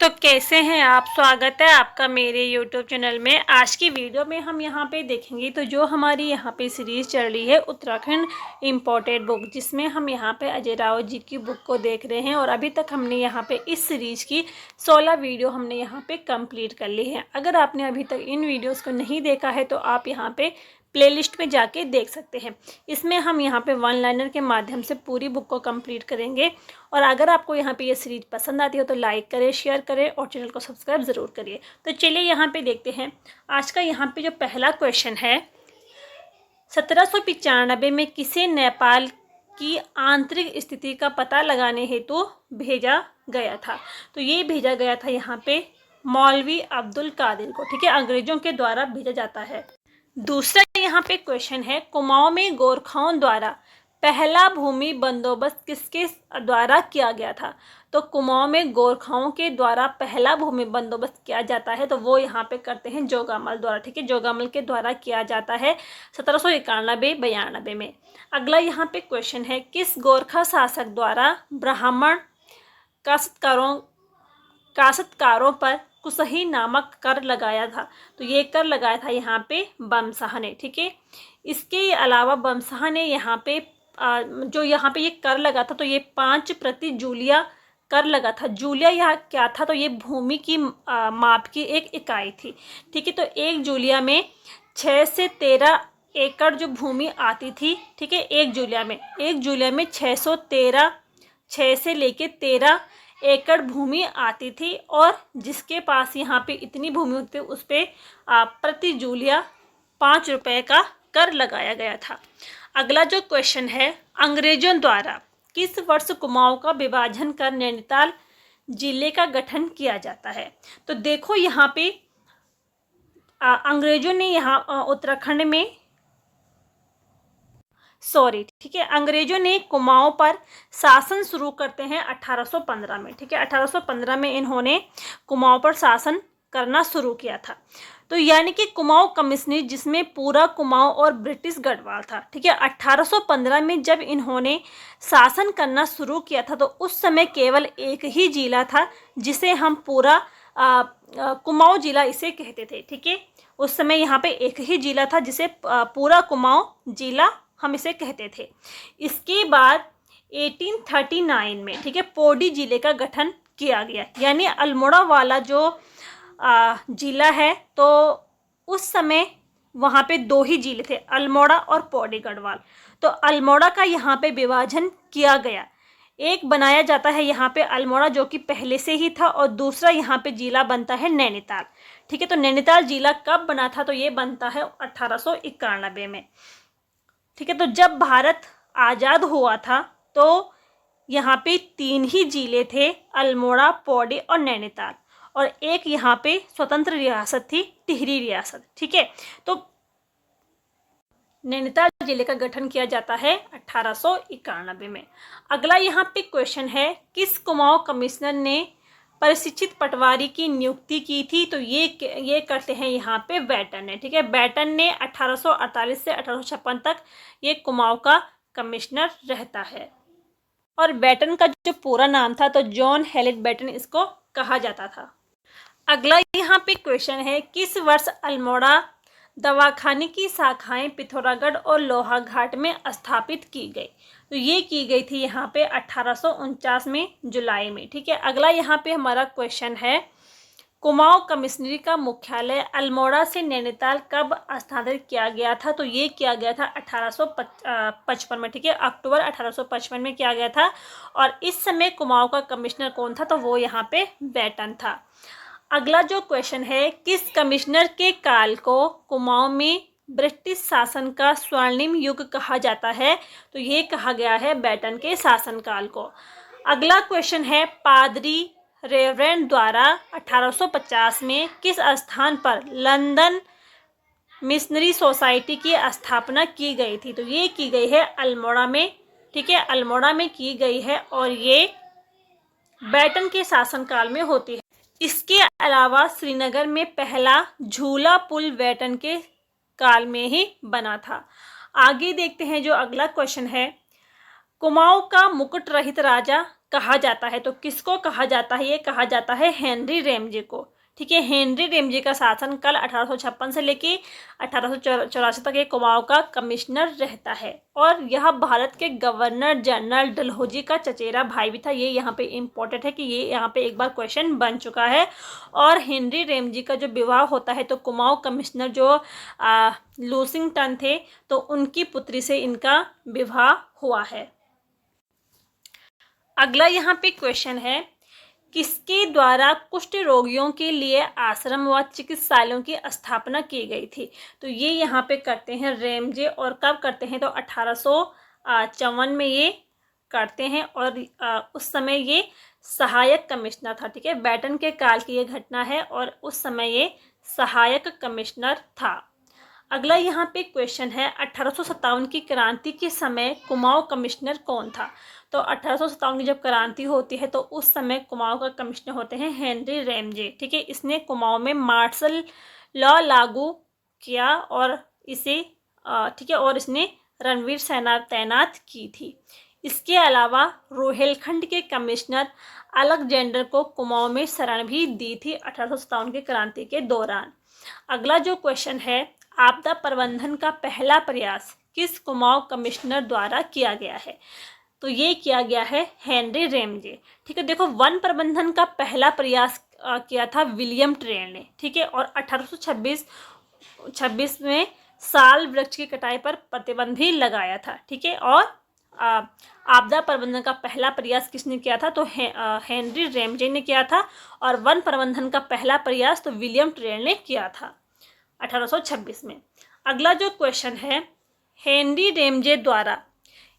तो कैसे हैं आप। स्वागत है आपका मेरे YouTube चैनल में। आज की वीडियो में हम यहाँ पे देखेंगे तो जो हमारी यहाँ पे सीरीज़ चल रही है उत्तराखंड इम्पोर्टेड बुक, जिसमें हम यहाँ पे अजय राव जी की बुक को देख रहे हैं और अभी तक हमने यहाँ पे इस सीरीज़ की 16 वीडियो हमने यहाँ पे कंप्लीट कर ली है। अगर आपने अभी तक इन वीडियोज़ को नहीं देखा है तो आप यहाँ पे प्लेलिस्ट में जाके देख सकते हैं। इसमें हम यहाँ पे वन लाइनर के माध्यम से पूरी बुक को कंप्लीट करेंगे। और अगर आपको यहाँ पे ये सीरीज़ पसंद आती हो तो लाइक करें, शेयर करें और चैनल को सब्सक्राइब ज़रूर करिए। तो चलिए यहाँ पे देखते हैं। आज का यहाँ पे जो पहला क्वेश्चन है, 1795 में किसे नेपाल की आंतरिक स्थिति का पता लगाने हेतु भेजा गया था। तो ये भेजा गया था यहाँ पे मौलवी अब्दुल कादिर को, ठीक है, अंग्रेजों के द्वारा भेजा जाता है। दूसरा यहाँ पे क्वेश्चन है, कुमाऊं में गोरखाओं द्वारा पहला भूमि बंदोबस्त किसके द्वारा किया गया था। तो कुमाऊं में गोरखाओं के द्वारा पहला भूमि बंदोबस्त किया जाता है तो वो यहाँ पे करते हैं जोगामल द्वारा, ठीक है, जोगामल के द्वारा किया जाता है 1791-92 में। अगला यहाँ पे क्वेश्चन है, किस गोरखा शासक द्वारा ब्राह्मण काश्तकारों पर कुसही नामक कर लगाया था। तो ये कर लगाया था यहाँ पे बमशाह ने, ठीक है। इसके अलावा बमशाह ने यहाँ पे जो यहाँ पे ये कर लगा था तो ये 5 प्रति जूलिया कर लगा था। जूलिया यहाँ क्या था, तो ये भूमि की माप की एक इकाई थी, ठीक है। तो 1 जूलिया में 6 से 13 एकड़ जो भूमि आती थी, ठीक है। 1 जूलिया में 6 से लेके 13 एकड़ भूमि आती थी और जिसके पास यहाँ पे इतनी भूमि होती उस पर प्रति जूलिया 5 रुपये का कर लगाया गया था। अगला जो क्वेश्चन है, अंग्रेजों द्वारा किस वर्ष कुमाऊं का विभाजन कर नैनीताल जिले का गठन किया जाता है। तो देखो यहाँ पे अंग्रेजों ने यहाँ उत्तराखंड में ठीक है, अंग्रेजों ने कुमाऊं पर शासन शुरू करते हैं 1815 में, ठीक है। 1815 में इन्होंने कुमाऊं पर शासन करना शुरू किया था। तो यानी कि कुमाऊं कमिश्नरी, जिसमें पूरा कुमाऊं और ब्रिटिश गढ़वाल था, ठीक है। 1815 में जब इन्होंने शासन करना शुरू किया था तो उस समय केवल एक ही जिला था जिसे हम पूरा कुमाऊं जिला इसे कहते थे, ठीक है। उस समय यहाँ पे एक ही जिला था जिसे पूरा कुमाऊं जिला हम इसे कहते थे। इसके बाद 1839 में, ठीक है, पौड़ी जिले का गठन किया गया। यानी अल्मोड़ा वाला जो जिला है तो उस समय वहाँ पे 2 ही जिले थे, अल्मोड़ा और पौड़ी गढ़वाल। तो अल्मोड़ा का यहाँ पे विभाजन किया गया, एक बनाया जाता है यहाँ पे अल्मोड़ा जो कि पहले से ही था और दूसरा यहाँ पे जिला बनता है नैनीताल, ठीक है। तो नैनीताल जिला कब बना था, तो ये बनता है 1891 में, ठीक है। तो जब भारत आज़ाद हुआ था तो यहाँ पे 3 ही जिले थे, अल्मोड़ा, पौड़ी और नैनीताल, और एक यहाँ पे स्वतंत्र रियासत थी, टिहरी रियासत, ठीक है। तो नैनीताल जिले का गठन किया जाता है 1891 में। अगला यहाँ पे क्वेश्चन है, किस कुमाऊं कमिश्नर ने प्रशिक्षित पटवारी की नियुक्ति की थी। तो ये करते हैं यहाँ पे बैटन ने, ठीक है। बैटन ने 1848 से 1856 तक ये कुमाऊं का कमिश्नर रहता है और बैटन का जो पूरा नाम था तो जॉन हेलेट बैटन इसको कहा जाता था। अगला यहाँ पे क्वेश्चन है, किस वर्ष अल्मोड़ा दवाखाने की शाखाएं पिथौरागढ़ और लोहाघाट में स्थापित की गई। तो ये की गई थी यहाँ पे 1849 में जुलाई में, ठीक है। अगला यहाँ पे हमारा क्वेश्चन है, कुमाऊं कमिश्नरी का मुख्यालय अल्मोड़ा से नैनीताल कब स्थानांतरित किया गया था। तो ये किया गया था 1855 में, ठीक है। अक्टूबर 1855 में किया गया था और इस समय कुमाऊं का कमिश्नर कौन था, तो वो यहाँ पे बैटन था। अगला जो क्वेश्चन है, किस कमिश्नर के काल को कुमाऊं में ब्रिटिश शासन का स्वर्णिम युग कहा जाता है। तो ये कहा गया है बैटन के शासनकाल को। अगला क्वेश्चन है, पादरी रेवरेंड द्वारा 1850 में किस स्थान पर लंदन मिशनरी सोसाइटी की स्थापना की गई थी। तो ये की गई है अल्मोड़ा में, ठीक है, अल्मोड़ा में की गई है और ये बैटन के शासनकाल में होती है। इसके अलावा श्रीनगर में पहला झूला पुल बैटन के काल में ही बना था। आगे देखते हैं जो अगला क्वेश्चन है, कुमाऊं का मुकुट रहित राजा कहा जाता है। तो किसको कहा जाता है? ये कहा जाता है हेनरी रेमजे को। ठीक है, हेनरी रेमजे का शासन काल 1856 से लेके 1884 तक ये कुमाऊं का कमिश्नर रहता है और यह भारत के गवर्नर जनरल डलहौजी का चचेरा भाई भी था। ये यहाँ पे इम्पोर्टेंट है कि ये यहाँ पे एक बार क्वेश्चन बन चुका है। और हेनरी रेमजे का जो विवाह होता है तो कुमाऊं कमिश्नर जो लूसिंगटन थे तो उनकी पुत्री से इनका विवाह हुआ है। अगला यहाँ पे क्वेश्चन है, किसके द्वारा कुष्ठ रोगियों के लिए आश्रम व चिकित्सालयों की स्थापना की गई थी? तो ये यहाँ पे करते हैं रेमजे। और कब करते हैं? तो 1854 में ये करते हैं और उस समय ये सहायक कमिश्नर था। ठीक है, बैटन के काल की ये घटना है और उस समय ये सहायक कमिश्नर था। अगला यहाँ पे क्वेश्चन है, 1857 की क्रांति के समय कुमाऊं कमिश्नर कौन था? तो 1857 की जब क्रांति होती है तो उस समय कुमाऊं का कमिश्नर होते हैं हेनरी रेमजे। ठीक है, इसने कुमाऊं में मार्शल लॉ लागू किया और इसे ठीक है, और इसने रणवीर सेना तैनात की थी। इसके अलावा रोहेलखंड के कमिश्नर अलेक्जेंडर को कुमाऊं में शरण भी दी थी 1857 की क्रांति के दौरान। अगला जो क्वेश्चन है, आपदा प्रबंधन का पहला प्रयास किस कुमाऊं कमिश्नर द्वारा किया गया है? तो ये किया गया है हेनरी रेमजे। ठीक है, देखो वन प्रबंधन का पहला प्रयास किया था विलियम ट्रेन ने। ठीक है, और 1826 में साल वृक्ष की कटाई पर प्रतिबंध भी लगाया था। ठीक है, और आपदा प्रबंधन का पहला प्रयास किसने किया था? तो हेनरी रेमजे ने किया था। और वन प्रबंधन का पहला प्रयास तो विलियम ट्रेन ने किया था 1826 में। अगला जो क्वेश्चन है, हेनरी रेमजे द्वारा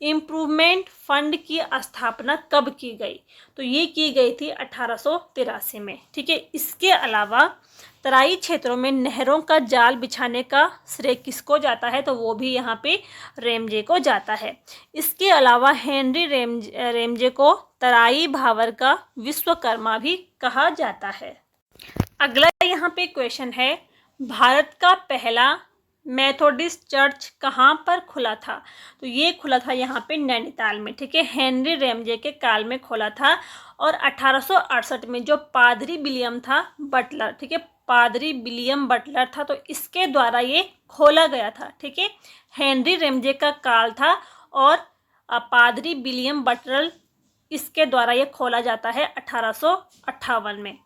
इम्प्रूवमेंट फंड की स्थापना कब की गई? तो ये की गई थी 1883 में। ठीक है, इसके अलावा तराई क्षेत्रों में नहरों का जाल बिछाने का श्रेय किसको जाता है? तो वो भी यहाँ पे रेमजे को जाता है। इसके अलावा हेनरी रेमजे को तराई भावर का विश्वकर्मा भी कहा जाता है। अगला यहाँ पे क्वेश्चन है, भारत का पहला मेथोडिस्ट चर्च कहाँ पर खुला था? तो ये खुला था यहाँ पे नैनीताल में। ठीक है, हेनरी रेमजे के काल में खुला था। और 1868 में जो पादरी विलियम था बटलर, ठीक है, पादरी विलियम बटलर था तो इसके द्वारा ये खोला गया था। ठीक है, हेनरी रेमजे का काल था और पादरी विलियम बटलर इसके द्वारा ये खोला जाता है 1858 में।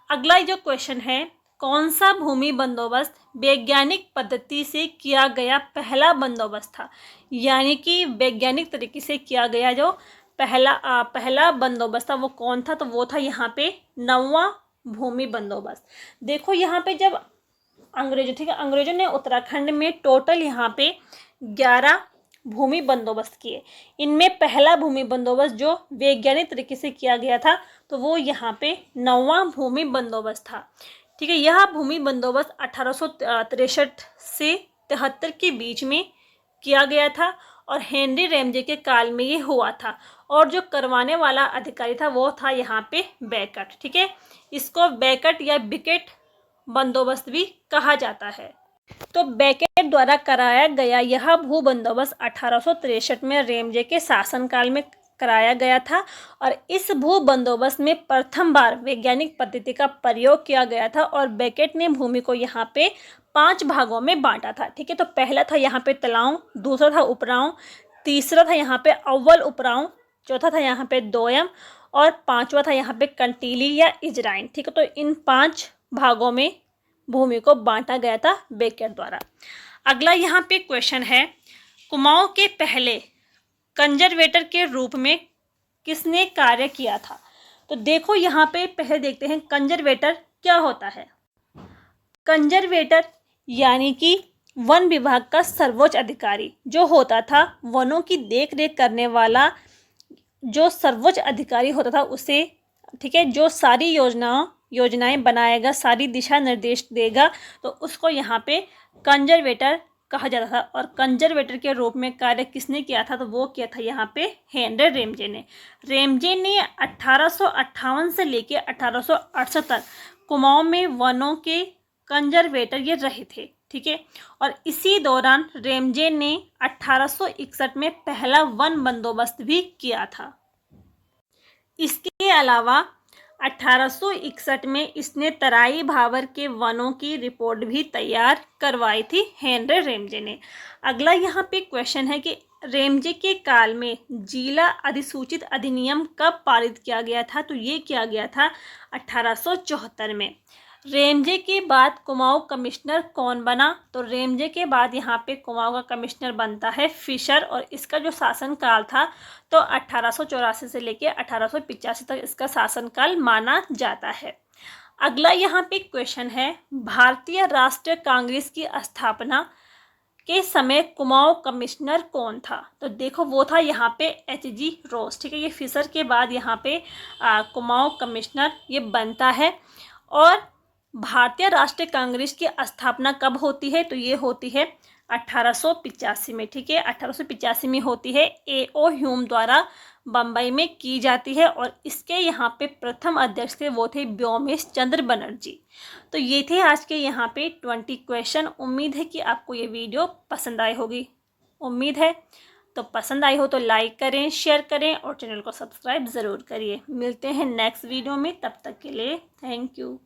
अगला जो क्वेश्चन है, कौन सा भूमि बंदोबस्त वैज्ञानिक पद्धति से किया गया पहला बंदोबस्त था? यानी कि वैज्ञानिक तरीके से किया गया जो पहला बंदोबस्त था वो कौन था? तो वो था यहाँ पे 9वां भूमि बंदोबस्त। देखो यहाँ पे जब अंग्रेजों, ठीक है, अंग्रेजों ने उत्तराखंड में टोटल यहाँ पे 11 भूमि बंदोबस्त किए। इनमें पहला भूमि बंदोबस्त जो वैज्ञानिक तरीके से किया गया था तो वो यहाँ पे 9वां भूमि बंदोबस्त था। ठीक है, यह भूमि बंदोबस्त 1863 से 73 के बीच में किया गया था और हेनरी रेमजे के काल में ये हुआ था। और जो करवाने वाला अधिकारी था वो था यहाँ पे बेकट। ठीक है, इसको बेकट या बिकेट बंदोबस्त भी कहा जाता है। तो बेकेट द्वारा कराया गया यह भू बंदोबस्त 1863 में रेमजे के शासनकाल में कराया गया था और इस भू बंदोबस्त में प्रथम बार वैज्ञानिक पद्धति का प्रयोग किया गया था और बेकेट ने भूमि को यहाँ पे 5 भागों में बांटा था। ठीक है, तो पहला था यहाँ पे तलाव, दूसरा था उपराव, तीसरा था यहाँ पे अव्वल उपराव, चौथा था यहाँ पे दोयम और पांचवा था यहाँ पे कंटीली या इजराइन। ठीक है, तो इन 5 भागों में भूमि को बांटा गया था बेकेट द्वारा। अगला यहाँ पे क्वेश्चन है, कुमाऊं के पहले कंजर्वेटर के रूप में किसने कार्य किया था? तो देखो यहाँ पे पहले देखते हैं कंजर्वेटर क्या होता है। कंजर्वेटर यानी कि वन विभाग का सर्वोच्च अधिकारी जो होता था, वनों की देखरेख करने वाला जो सर्वोच्च अधिकारी होता था उसे, ठीक है, जो सारी योजनाएं बनाएगा, सारी दिशा निर्देश देगा, तो उसको यहाँ पे कंजर्वेटर कहा जाता था। और कंजर्वेटर के रूप में कार्य किसने किया था? तो वो किया था यहाँ पे हेनरी रेमजे ने। रेमजे ने 1858 से लेके 1868 तक कुमाऊं में वनों के कंजर्वेटर ये रहे थे। ठीक है, और इसी दौरान रेमजे ने 1861 में पहला वन बंदोबस्त भी किया था। इसके अलावा 1861 में इसने तराई भावर के वनों की रिपोर्ट भी तैयार करवाई थी हेनरी रेमजे ने। अगला यहाँ पे क्वेश्चन है कि रेमजे के काल में जिला अधिसूचित अधिनियम कब पारित किया गया था? तो ये किया गया था 1874 में। रेमजे के बाद कुमाऊं कमिश्नर कौन बना? तो रेमजे के बाद यहाँ पे कुमाऊं का कमिश्नर बनता है फिशर, और इसका जो शासनकाल था तो 1884 से लेकर 1885 तक इसका शासनकाल माना जाता है। अगला यहाँ पे क्वेश्चन है, भारतीय राष्ट्रीय कांग्रेस की स्थापना के समय कुमाऊं कमिश्नर कौन था? तो देखो वो था यहाँ पे H.G. रोज। ठीक है, ये फिशर के बाद यहाँ पे कुमाऊं कमिश्नर ये बनता है। और भारतीय राष्ट्रीय कांग्रेस की स्थापना कब होती है? तो ये होती है 1885 में। ठीक है, 1885 में होती है। A.O. ह्यूम द्वारा बम्बई में की जाती है, और इसके यहाँ पे प्रथम अध्यक्ष थे वो थे व्योमेश चंद्र बनर्जी। तो ये थे आज के यहाँ पे 20 क्वेश्चन। उम्मीद है कि आपको ये वीडियो पसंद आई होगी। उम्मीद है, तो पसंद आई हो तो लाइक करें, शेयर करें और चैनल को सब्सक्राइब ज़रूर करिए। मिलते हैं नेक्स्ट वीडियो में, तब तक के लिए थैंक यू।